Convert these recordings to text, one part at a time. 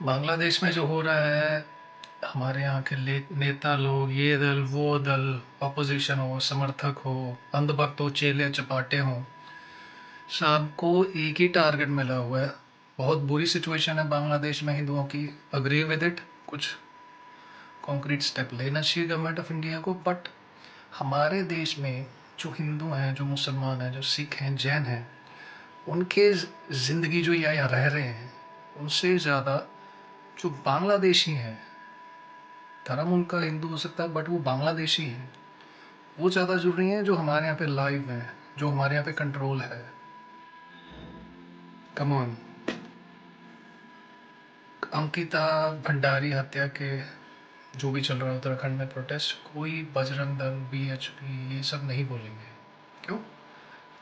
बांग्लादेश में जो हो रहा है, हमारे यहाँ के नेता लोग, ये दल वो दल, ऑपोजिशन हो, समर्थक हो, अंधभक्त हो, चेले चपाटे हों, सबको एक ही टारगेट मिला हुआ है। बहुत बुरी सिचुएशन है बांग्लादेश में हिंदुओं की। Agree with it. कुछ कॉन्क्रीट स्टेप लेना चाहिए गवर्नमेंट ऑफ इंडिया को। बट हमारे देश में जो हिंदू हैं, जो मुसलमान हैं, जो सिख हैं, जैन हैं, उनके ज़िंदगी जो यहाँ रह रहे हैं, उनसे ज़्यादा जो बांग्लादेशी हैं, धर्म उनका हिंदू हो सकता है बट वो बांग्लादेशी हैं, वो ज़्यादा जुड़ रही हैं जो हमारे यहाँ पे लाइव हैं, जो हमारे यहाँ पे कंट्रोल है। Come on. अंकिता भंडारी हत्या के जो भी चल रहा है उत्तराखंड में प्रोटेस्ट, कोई बजरंग दल, बीएचपी ये सब नहीं बोलेंगे। क्यों?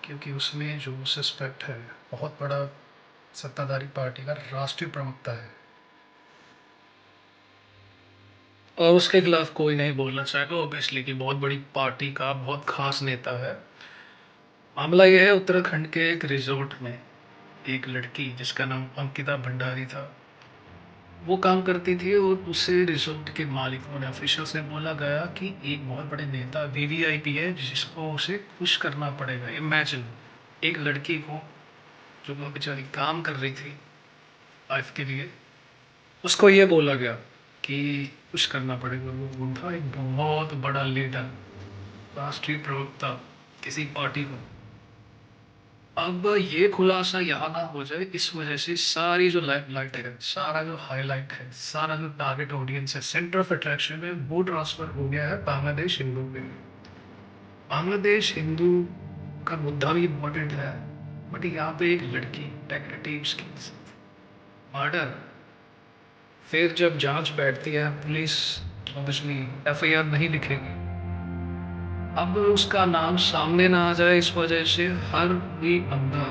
क्योंकि उसमें जो सस्पेक्ट है, बहुत बड़ा सत्ताधारी पार्टी का राष्ट्रीय प्रवक्ता है, और उसके खिलाफ कोई नहीं बोलना चाहेगा ऑब्वियसली, कि बहुत बड़ी पार्टी का बहुत खास नेता है। मामला यह है, उत्तराखंड के एक रिजॉर्ट में एक लड़की जिसका नाम अंकिता भंडारी था, वो काम करती थी, और उसे रिजॉर्ट के मालिकों ने, ऑफिशियल्स ने बोला गया कि एक बहुत बड़े नेता वीवीआईपी है जिसको उसे खुश करना पड़ेगा। इमेजिन, एक लड़की को जो वो बेचारी काम कर रही थी लाइफ के लिए, उसको ये बोला गया कि कुछ करना पड़ेगा। वो था एक बहुत बड़ा लीडर, राष्ट्रीय प्रवक्ता किसी पार्टी को। अब ये खुलासा यहाँ ना हो जाए, इस वजह से सारी जो लाइमलाइट है, सारा जो हाईलाइट है, सारा जो टारगेट ऑडियंस है, सेंटर ऑफ अट्रैक्शन है, वो ट्रांसफर हो गया है बांग्लादेश हिंदू पे। बांग्लादेश हिंदू का मुद्दा भी इम्पोर्टेंट है, बट यहाँ पे एक लड़की डेकोरेटिव स्किल्स मर्डर, फिर जब जांच बैठती है पुलिस ऑब्वियसली एफआईआर नहीं लिखेगी। अब उसका नाम सामने ना आ जाए, इस वजह से हर कोई बंदा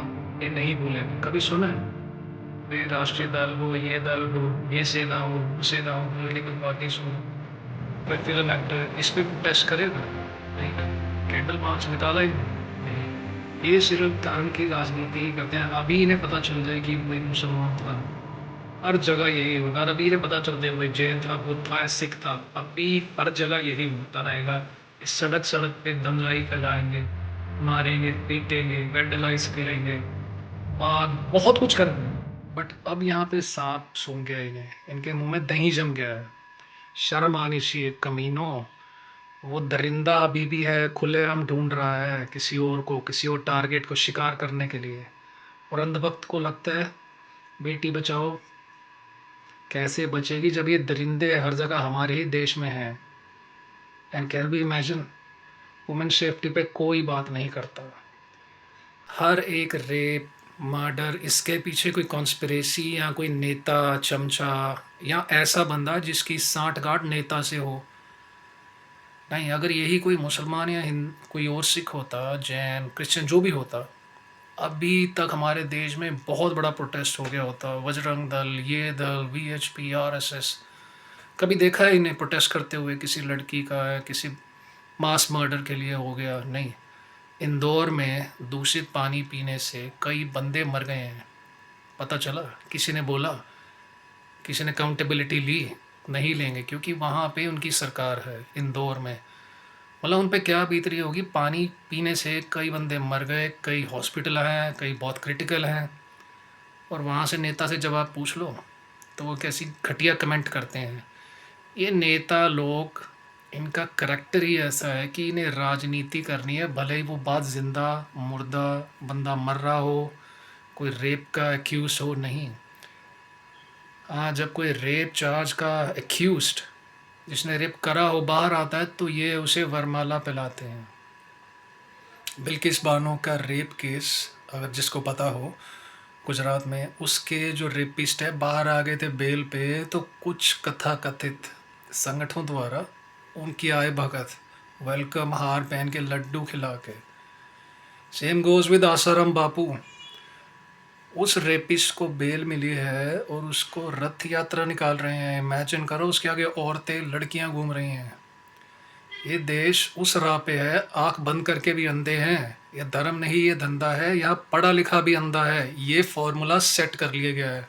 ये नहीं बोलेगा। कभी सुना है ये राष्ट्रीय दल हो, ये दल हो, ये सेना हो, वो सेना हो, पॉलिटिकल पार्टीज हो, कोई फिल्म एक्टर इस पे टेस्ट करेगा? नहीं। कैंडल मार्च निकाला ही नहीं। ये सिर्फ धर्म की राजनीति ही करते हैं। अभी इन्हें पता चल जाए कि भाई मुसलमान था, हर जगह यही होगा। और अभी इन्हें पता चल जाए भाई जैन था, बुद्ध था, सिख था, अभी हर जगह यही होता रहेगा। इस सड़क सड़क पे दंगाई फैलाएंगे, मारेंगे, पीटेंगे, वेंडलाइज करेंगे, और बहुत कुछ करेंगे। बट अब यहाँ पे सांप सूंघ गया इन्हें, इनके मुंह में दही जम गया है। शर्म आनी चाहिए कमीनों। वो दरिंदा अभी भी है, खुलेआम ढूंढ रहा है किसी और को, किसी और टारगेट को शिकार करने के लिए। और अंधभक्त को लगता है बेटी बचाओ कैसे बचेगी जब ये दरिंदे हर जगह हमारे ही देश में हैं। And can be imagine, women safety पे कोई बात नहीं करता। हर एक रेप, मर्डर, इसके पीछे कोई कॉन्स्पिरेसी या कोई नेता चमचा या ऐसा बंदा जिसकी सांठगांठ नेता से हो। नहीं, अगर यही कोई मुसलमान या हिंद कोई और सिख होता, जैन, क्रिश्चियन जो भी होता, अभी तक हमारे देश में बहुत बड़ा प्रोटेस्ट हो गया होता। बजरंग दल, ये दल, वीएचपी, आरएसएस, कभी देखा है इन्हें प्रोटेस्ट करते हुए किसी लड़की का या किसी मास मर्डर के लिए हो गया? नहीं। इंदौर में दूषित पानी पीने से कई बंदे मर गए हैं, पता चला? किसी ने बोला? किसी ने अकाउंटेबिलिटी ली? नहीं लेंगे, क्योंकि वहाँ पे उनकी सरकार है इंदौर में। मतलब उन पे क्या बीत रही होगी, पानी पीने से कई बंदे मर गए, कई हॉस्पिटल हैं, कई बहुत क्रिटिकल हैं। और वहाँ से नेता से जब आप पूछ लो तो वो कैसी घटिया कमेंट करते हैं। ये नेता लोग, इनका करैक्टर ही ऐसा है कि इन्हें राजनीति करनी है, भले ही वो बात जिंदा मुर्दा बंदा मर रहा हो, कोई रेप का एक्यूज हो। नहीं, हाँ, जब कोई रेप चार्ज का एक्यूज्ड, जिसने रेप करा हो, बाहर आता है तो ये उसे वरमाला पिलाते हैं। बिल्किस बानो का रेप केस, अगर जिसको पता हो, गुजरात में, उसके जो रेपिस्ट है बाहर आ गए थे बेल पे, तो कुछ कथा कथित संगठनों द्वारा उनकी आय भगत, वेलकम हार पहन के, लड्डू खिला के। Same goes with Asaram Bapu. उस रेपिस्ट को बेल मिली है और उसको रथ यात्रा निकाल रहे हैं। इमेजिन करो, उसके आगे औरतें, लड़कियां घूम रही हैं। ये देश उस राह पे है, आंख बंद करके भी अंधे हैं। ये धर्म नहीं, ये धंधा है। यहाँ पढ़ा लिखा भी अंधा है। ये फॉर्मूला सेट कर लिया गया है।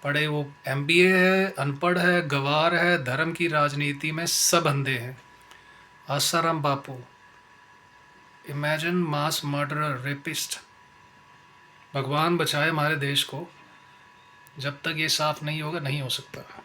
पढ़े वो एमबीए है, अनपढ़ है, गवार है, धर्म की राजनीति में सब अंधे हैं। आसाराम बापू, इमेजिन मास मर्डरर, रेपिस्ट। भगवान बचाए हमारे देश को, जब तक ये साफ नहीं होगा नहीं हो सकता।